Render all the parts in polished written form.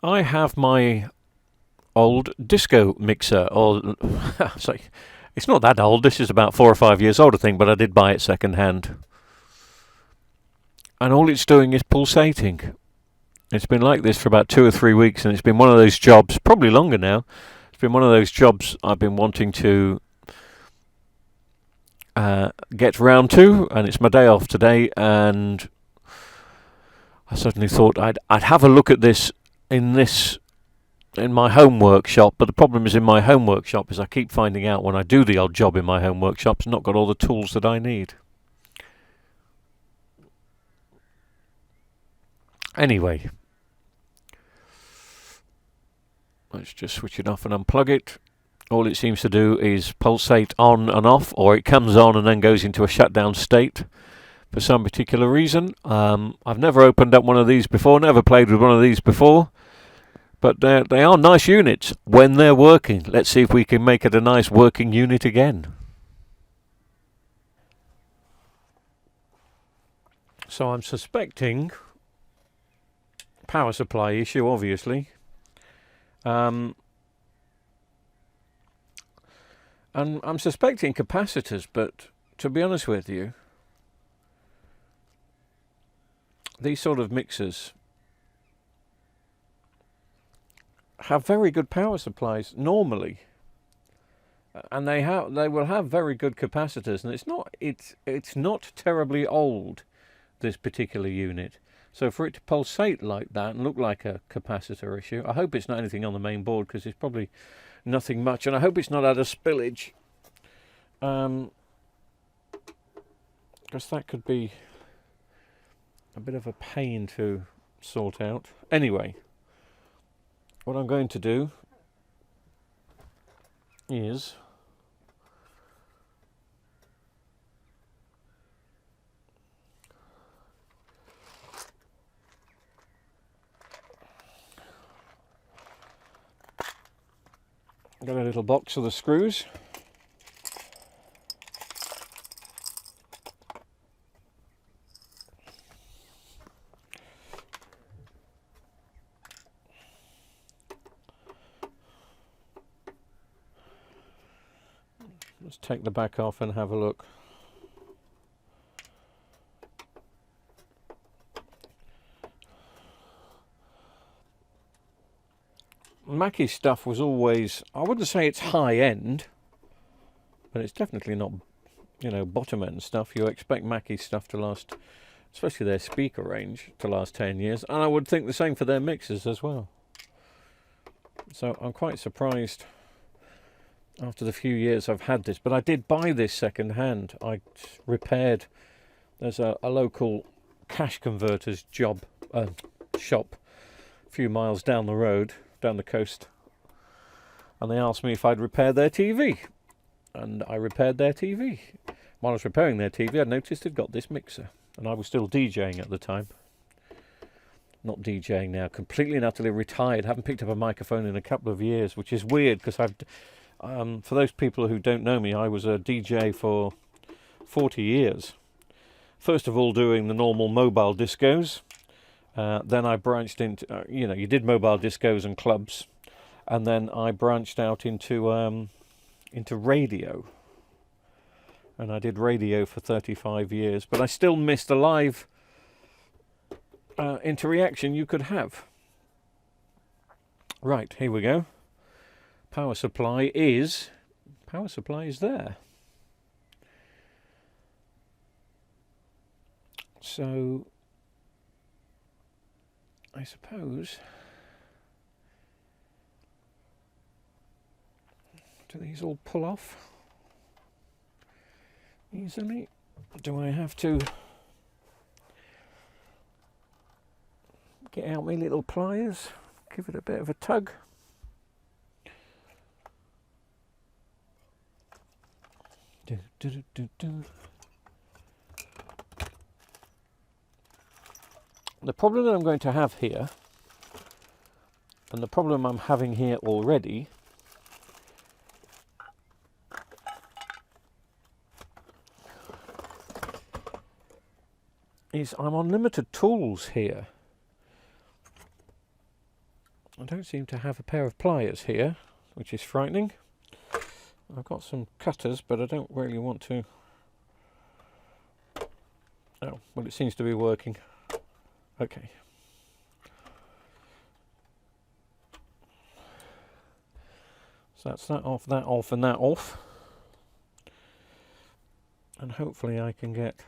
I have my old disco mixer, or sorry, it's not that old. This is about 4 or 5 years old, I think, but I did buy it second hand. And all it's doing is pulsating. It's been like this for about 2 or 3 weeks, and it's been one of those jobs, probably longer now. It's been one of those jobs I've been wanting to get round to, and it's my day off today, and I suddenly thought I'd have a look at this in my home workshop. But the problem is, in my home workshop is I keep finding out when I do the odd job in my home workshop, it's not got all the tools that I need. Anyway, let's just switch it off and unplug it. All it seems to do is pulsate on and off, or it comes on and then goes into a shutdown state for some particular reason. I've never opened up one of these before, never played with one of these before, but they are nice units when they're working. Let's see if we can make it a nice working unit again. So I'm suspecting power supply issue, obviously. And I'm suspecting capacitors, but to be honest with you, these sort of mixers have very good power supplies normally, and they will have very good capacitors, and it's not terribly old, this particular unit. So for it to pulsate like that and look like a capacitor issue, I hope it's not anything on the main board, because it's probably nothing much, and I hope it's not out of spillage, because that could be a bit of a pain to sort out. Anyway, what I'm going to do is got a little box of the screws. Let's take the back off and have a look. Mackie stuff was always, I wouldn't say it's high end, but it's definitely not, bottom end stuff. You expect Mackie stuff to last, especially their speaker range, to last 10 years. And I would think the same for their mixers as well. So I'm quite surprised after the few years I've had this. But I did buy this second hand. I repaired, there's a local cash converters shop a few miles down the road, down the coast, and they asked me if I'd repair their TV, and I repaired their TV. While I was repairing their TV, I noticed they'd got this mixer, and I was still DJing at the time. Not DJing now, completely and utterly retired. Haven't picked up a microphone in a couple of years, which is weird, because for those people who don't know me, I was a DJ for 40 years. First of all, doing the normal mobile discos. Then I branched into, you did mobile discos and clubs, and then I branched out into radio, and I did radio for 35 years. But I still missed the live interaction you could have. Right, here we go. Power supply is there. So I suppose, do these all pull off easily? Do I have to get out my little pliers, give it a bit of a tug? The problem that I'm going to have here, and the problem I'm having here already, is I'm on limited tools here. don't seem to have a pair of pliers here, which is frightening. I've got some cutters, but I don't really want to... Oh, well, it seems to be working. Okay. So that's that off, and that off. And hopefully I can get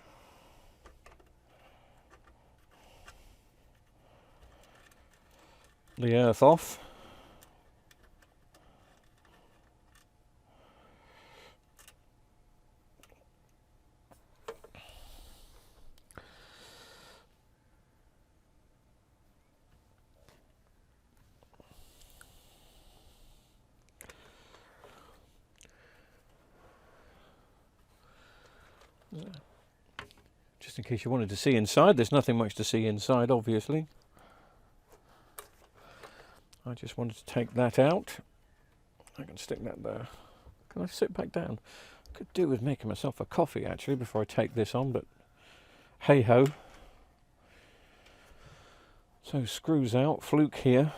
the earth off. Just in case you wanted to see inside, there's nothing much to see inside, obviously. I just wanted to take that out. I can stick that there. Can I sit back down? I could do with making myself a coffee actually before I take this on, but hey ho. So screws out, fluke here.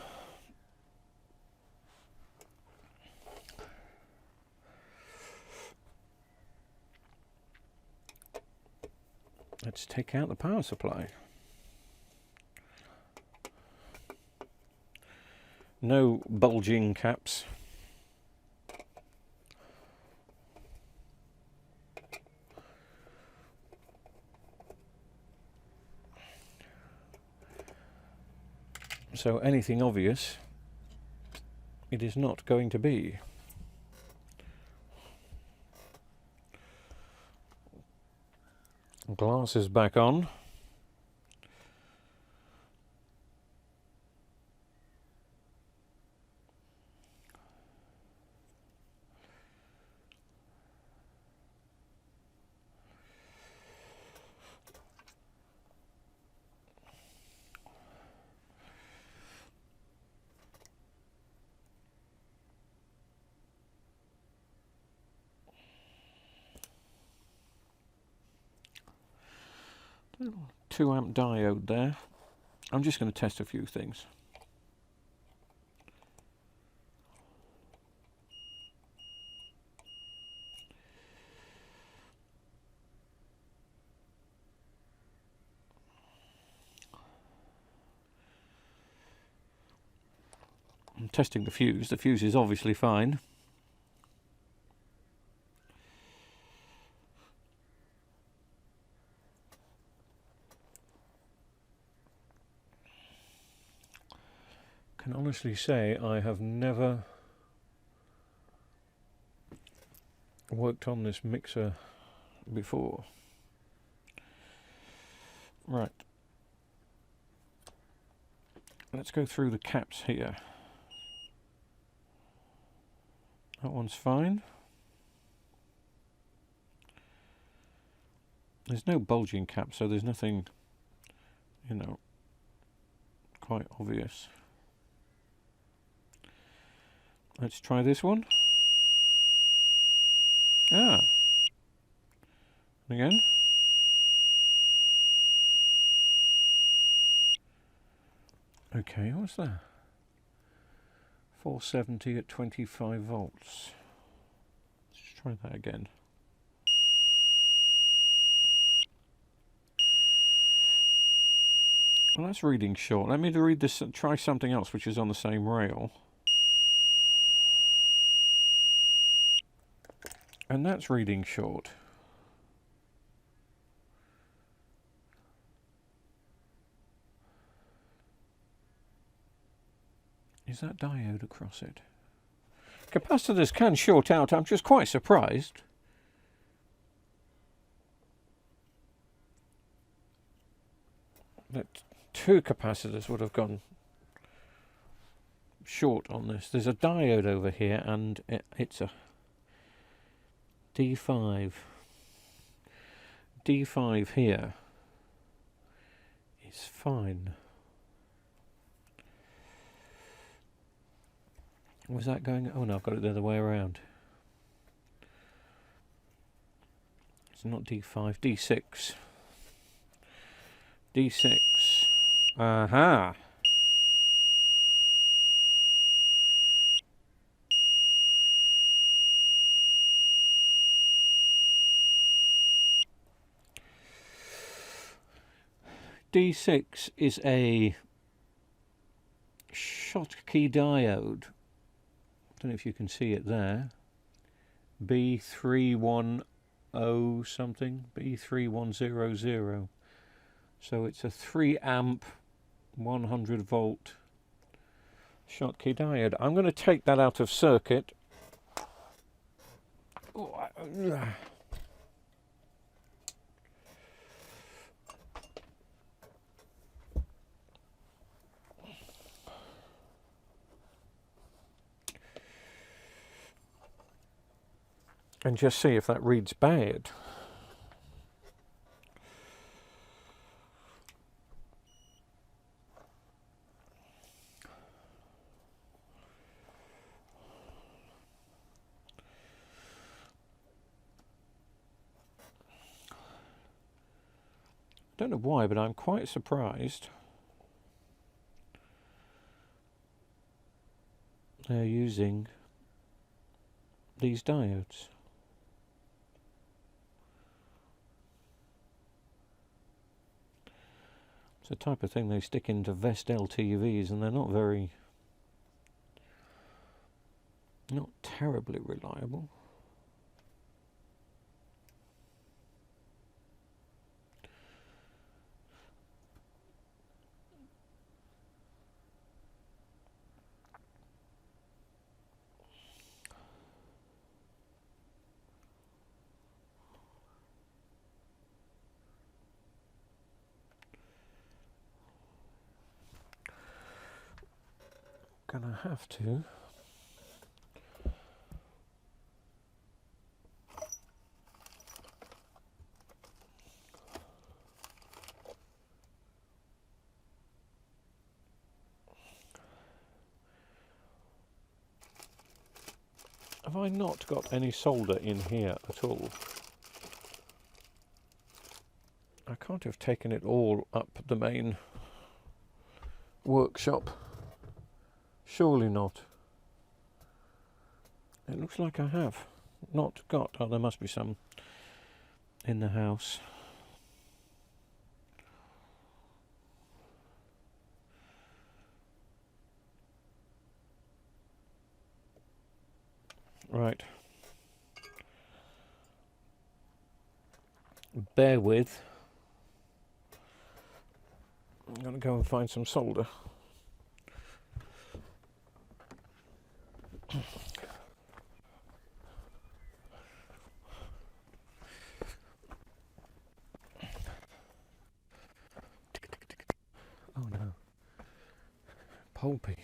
Let's take out the power supply. No bulging caps. So anything obvious, it is not going to be. Glasses back on. Little 2 amp diode there. I'm just going to test a few things. I'm testing the fuse. The fuse is obviously fine. Can honestly say I have never worked on this mixer before. Right. Let's go through the caps here. That one's fine. There's no bulging cap, so there's nothing, you know, quite obvious. Let's try this one. Ah. Again. Okay, what's that? 470 at 25 volts. Let's try that again. Well, that's reading short. Let me read this. Try something else which is on the same rail. And that's reading short. Is that diode across it? Capacitors can short out. I'm just quite surprised. That 2 capacitors would have gone short on this. There's a diode over here and it's a D5. D5 here is fine. Was that going? Oh no, I've got it the other way around. It's not D5, D6. D6. Aha! D6 is a Schottky diode. I don't know if you can see it there. B310 something, B3100. So it's a 3 amp 100 volt Schottky diode. I'm going to take that out of circuit. And just see if that reads bad. Don't know why, but I'm quite surprised they're using these diodes. It's the type of thing they stick into Vestel TVs, and they're not terribly reliable. Gonna have to. Have I not got any solder in here at all? I can't have taken it all up the main workshop. Surely not. It looks like I have not got. Oh, there must be some in the house. Right. Bear with. I'm going to go and find some solder. Oh no. Pulpy.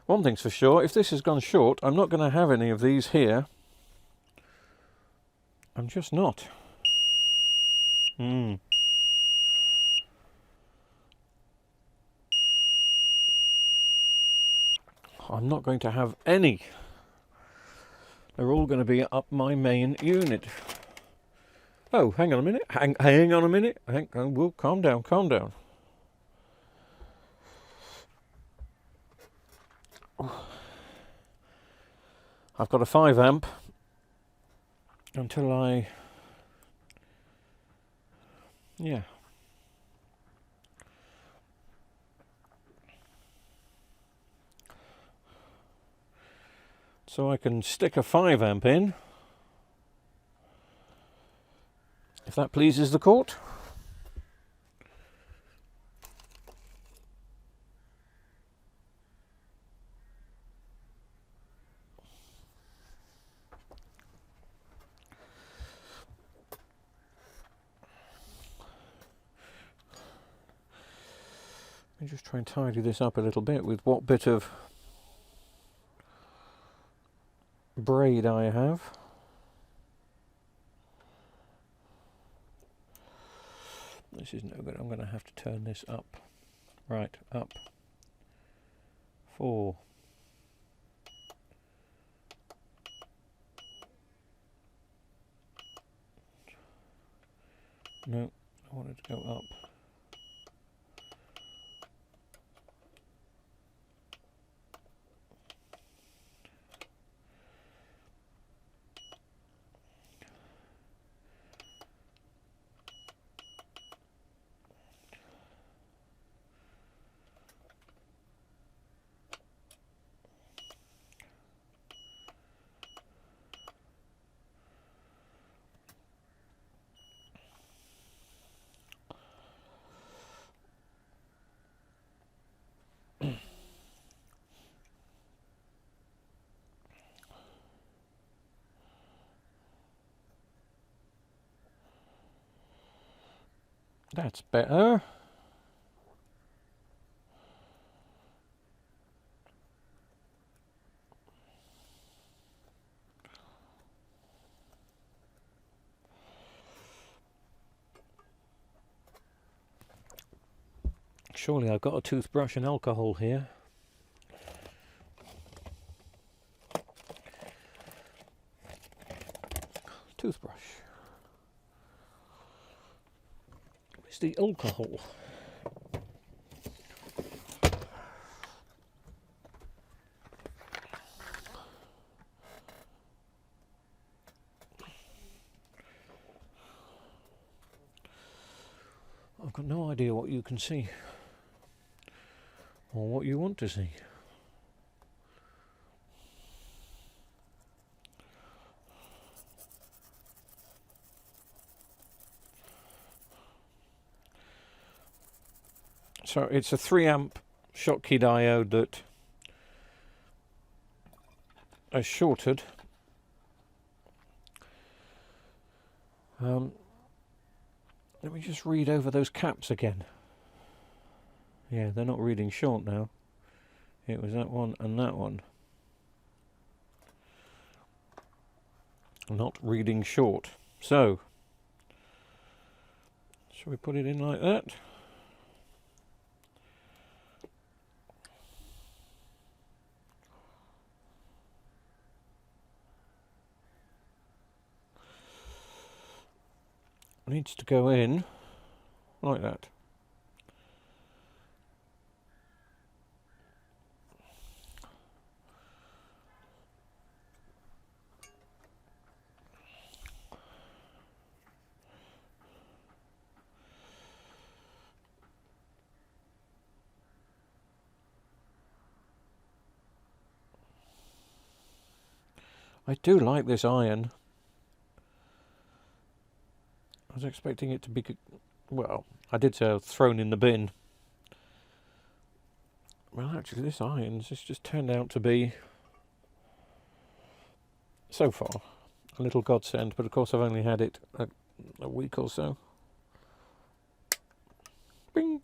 One thing's for sure, if this has gone short, I'm not going to have any of these here. I'm just not. I'm not going to have any. They're all going to be up my main unit. Oh, hang on a minute. Hang on a minute. Whoa, calm down, calm down. I've got a 5 amp until yeah. So I can stick a 5 amp in, if that pleases the court. Let me just try and tidy this up a little bit with what bit of braid I have. This is no good. I'm going to have to turn this up. Right, up. 4. No, I want it to go up. That's better. Surely I've got a toothbrush and alcohol here. Toothbrush. Where's the alcohol? I've got no idea what you can see or what you want to see. So it's a 3 amp Schottky diode that is shorted. Let me just read over those caps again. Yeah, they're not reading short now. It was that one and that one. Not reading short. So, shall we put it in like that? Needs to go in like that. I do like this iron. I was expecting it to be, well, I did say thrown in the bin. Well, actually, this iron has just turned out to be, so far, a little godsend. But of course, I've only had it a week or so. Bing.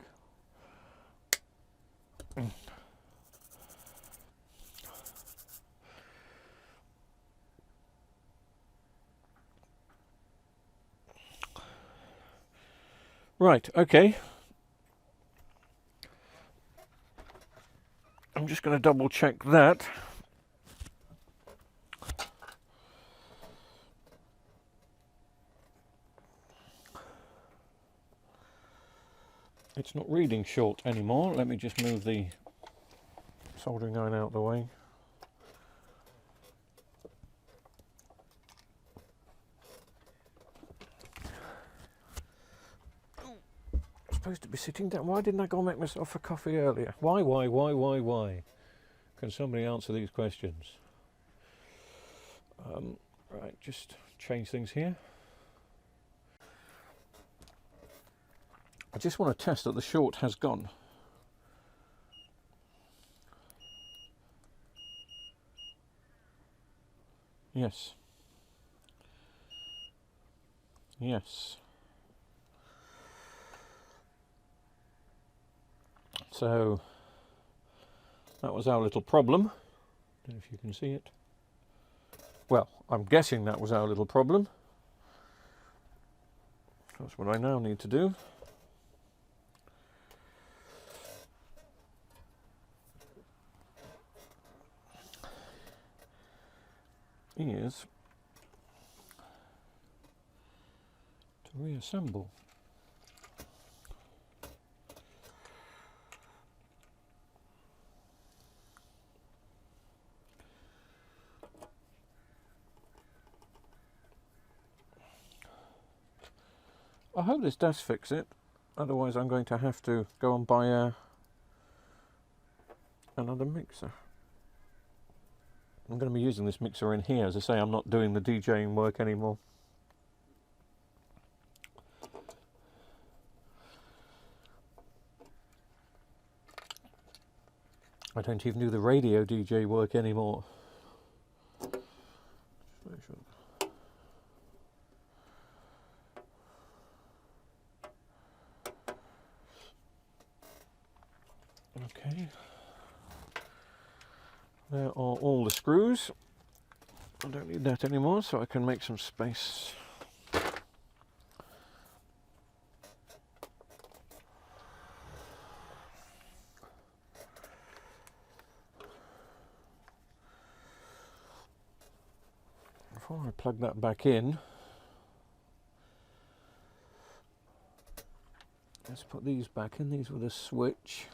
Right, okay. I'm just going to double check that. It's not reading short anymore. Let me just move the soldering iron out of the way. I'm supposed to be sitting down. Why didn't I go and make myself a coffee earlier? Why? Can somebody answer these questions? Right, just change things here. I just want to test that the short has gone. Yes. Yes. So that was our little problem. Don't know if you can see it. Well, I'm guessing that was our little problem. That's what I now need to do. Is to reassemble. I hope this does fix it, otherwise I'm going to have to go and buy another mixer. I'm going to be using this mixer in here. As I say, I'm not doing the DJing work anymore. I don't even do the radio DJ work anymore. Okay. There are all the screws. I don't need that anymore, so I can make some space. Before I plug that back in, let's put these back in. These were the switch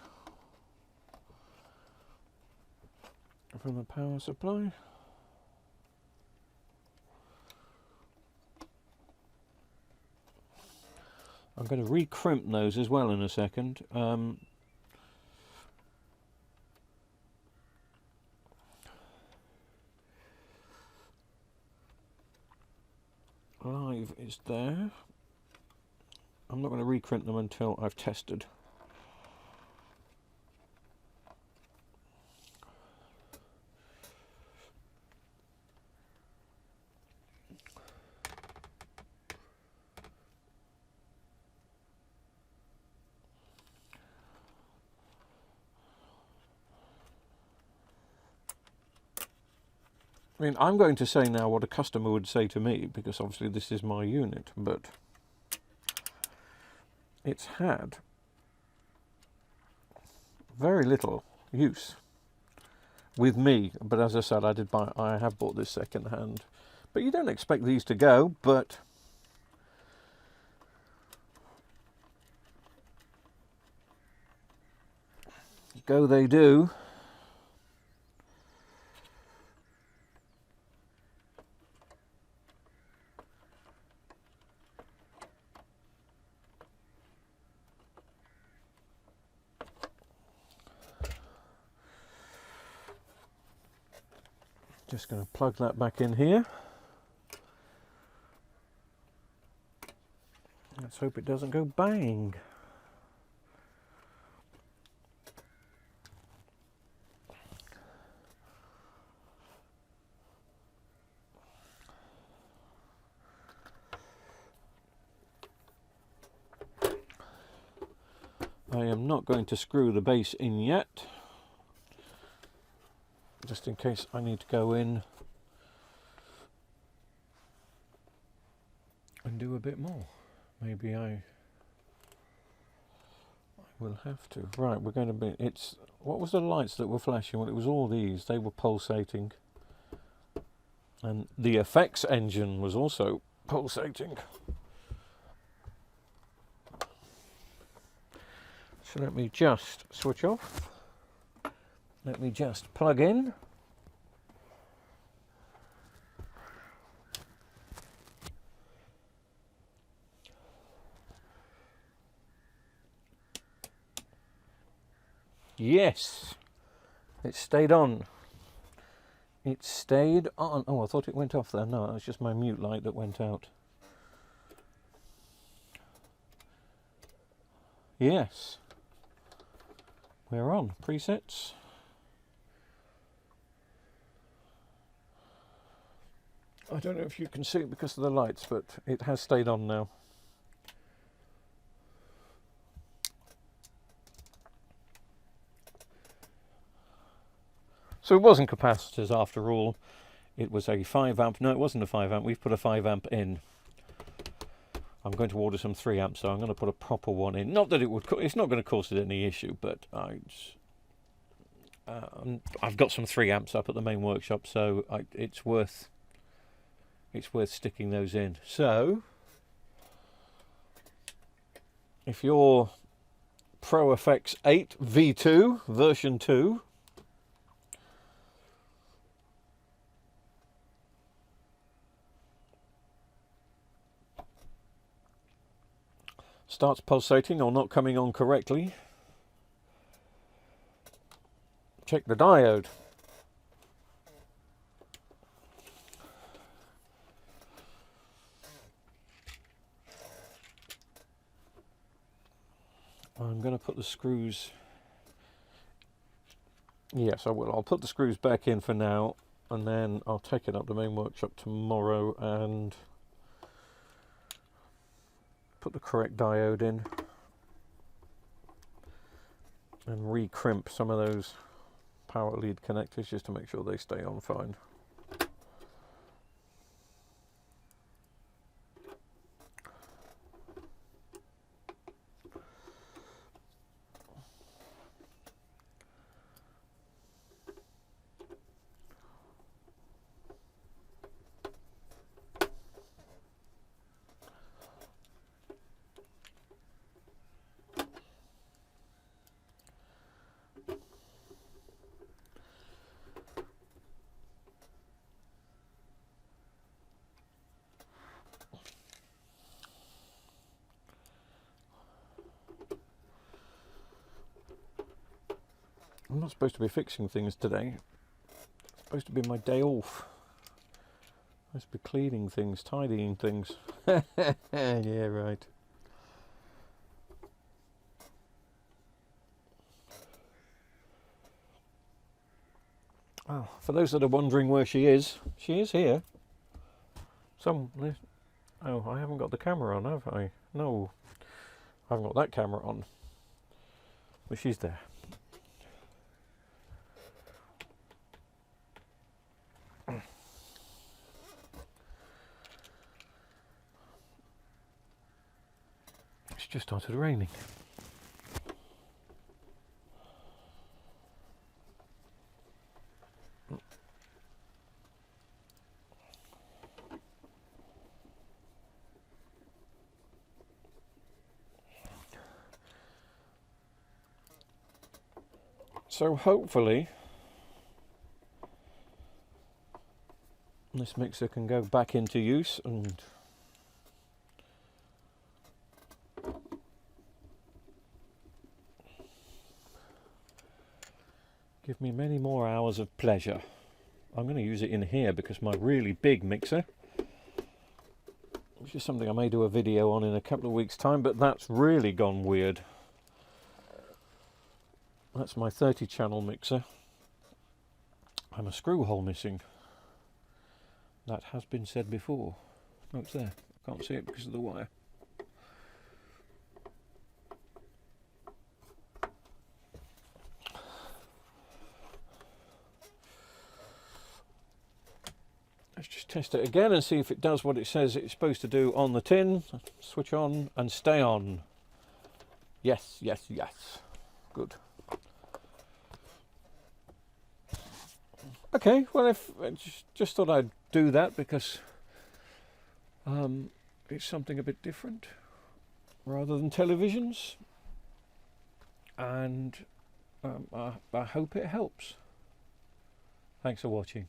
from the power supply. I'm going to re-crimp those as well in a second. Live is there. I'm not going to re-crimp them until I've tested. I mean, I'm going to say now what a customer would say to me, because obviously this is my unit, but it's had very little use with me. But as I said, I have bought this second hand. But you don't expect these to go, but go they do. Just going to plug that back in here. Let's hope it doesn't go bang. I am not going to screw the base in yet, just in case I need to go in and do a bit more. Maybe I We'll have to. Right, we're going to be... It's... What was the lights that were flashing? Well, it was all these. They were pulsating. And the FX engine was also pulsating. So let me just switch off. Let me just plug in. Yes, it stayed on. It stayed on. Oh, I thought it went off there. No, it was just my mute light that went out. Yes. We're on. Presets. I don't know if you can see it because of the lights, but it has stayed on now. So it wasn't capacitors after all. It was a 5 amp. No, it wasn't a 5 amp. We've put a 5 amp in. I'm going to order some 3 amps, so I'm going to put a proper one in. Not that it would, it's not going to cause it any issue, but I've got some 3 amps up at the main workshop, so it's worth sticking those in. So if you're Pro FX8 V2 version 2, starts pulsating or not coming on correctly, check the diode. I'm going to put the screws, yes I will, I'll put the screws back in for now, and then I'll take it up to the main workshop tomorrow and put the correct diode in and re-crimp some of those power lead connectors just to make sure they stay on fine. I'm not supposed to be fixing things today. It's supposed to be my day off. I'm supposed to be cleaning things, tidying things. Yeah, right. Oh, for those that are wondering where she is here. Oh, I haven't got the camera on, have I? No, I haven't got that camera on. But she's there. It's just started raining. So hopefully this mixer can go back into use and give me many more hours of pleasure. I'm going to use it in here because my really big mixer, which is something I may do a video on in a couple of weeks' time, but that's really gone weird. That's my 30 channel mixer. I'm a screw hole missing. That has been said before. Oh, it's there. Can't see it because of the wire. Let's just test it again and see if it does what it says it's supposed to do on the tin. Switch on and stay on. Yes, yes, yes. Good. Okay, well, if I just thought I'd do that because it's something a bit different rather than televisions, and I hope it helps. Thanks for watching.